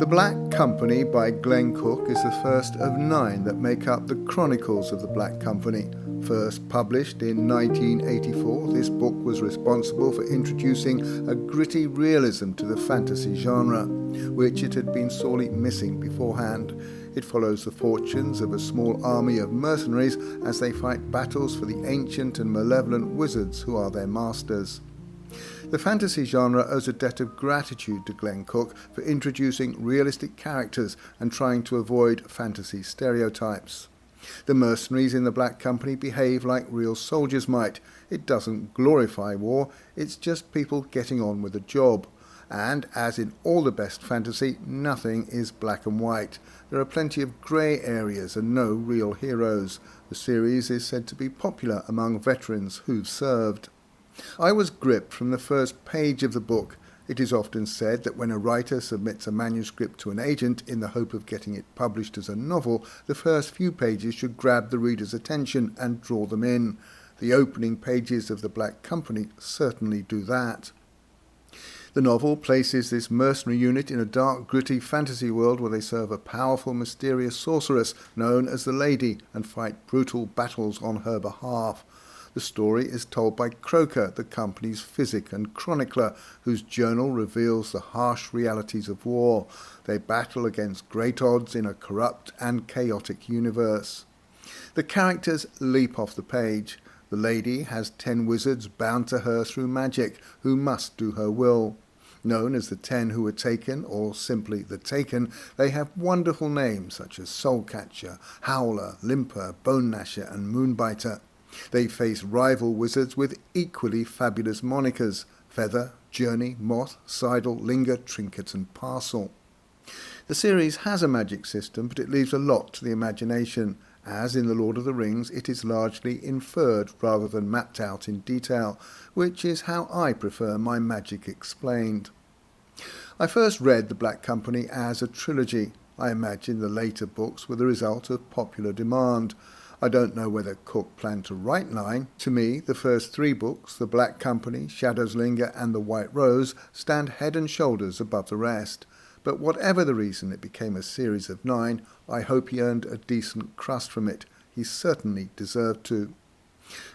The Black Company by Glen Cook is the first of 9 that make up the Chronicles of the Black Company. First published in 1984, this book was responsible for introducing a gritty realism to the fantasy genre, which it had been sorely missing beforehand. It follows the fortunes of a small army of mercenaries as they fight battles for the ancient and malevolent wizards who are their masters. The fantasy genre owes a debt of gratitude to Glen Cook for introducing realistic characters and trying to avoid fantasy stereotypes. The mercenaries in the Black Company behave like real soldiers might. It doesn't glorify war, it's just people getting on with the job. And, as in all the best fantasy, nothing is black and white. There are plenty of grey areas and no real heroes. The series is said to be popular among veterans who've served. I was gripped from the first page of the book. It is often said that when a writer submits a manuscript to an agent in the hope of getting it published as a novel, the first few pages should grab the reader's attention and draw them in. The opening pages of The Black Company certainly do that. The novel places this mercenary unit in a dark, gritty fantasy world where they serve a powerful, mysterious sorceress known as the Lady and fight brutal battles on her behalf. The story is told by Croker, the company's physic and chronicler, whose journal reveals the harsh realities of war. They battle against great odds in a corrupt and chaotic universe. The characters leap off the page. The Lady has 10 wizards bound to her through magic, who must do her will. Known as the 10 who were taken, or simply the Taken, they have wonderful names such as Soulcatcher, Howler, Limper, Bone Gnasher and Moonbiter. They face rival wizards with equally fabulous monikers: Feather, Journey, Moth, Sidle, Linger, Trinket and Parcel. The series has a magic system, but it leaves a lot to the imagination. As in The Lord of the Rings, it is largely inferred rather than mapped out in detail, which is how I prefer my magic explained. I first read The Black Company as a trilogy. I imagine the later books were the result of popular demand. I don't know whether Cook planned to write 9. To me, the first 3 books, The Black Company, Shadows Linger and The White Rose, stand head and shoulders above the rest. But whatever the reason it became a series of 9, I hope he earned a decent crust from it. He certainly deserved to.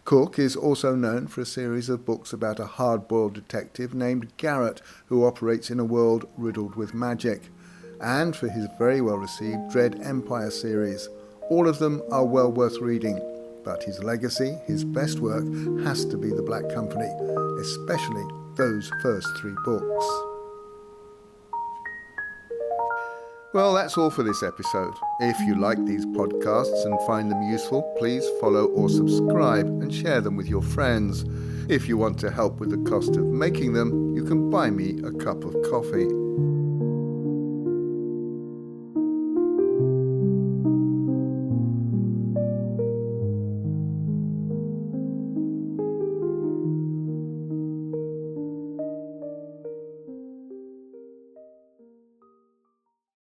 Cook is also known for a series of books about a hard-boiled detective named Garrett who operates in a world riddled with magic, and for his very well-received Dread Empire series. All of them are well worth reading, but his legacy, his best work, has to be The Black Company, especially those first 3 books. Well, that's all for this episode. If you like these podcasts and find them useful, please follow or subscribe and share them with your friends. If you want to help with the cost of making them, you can buy me a cup of coffee.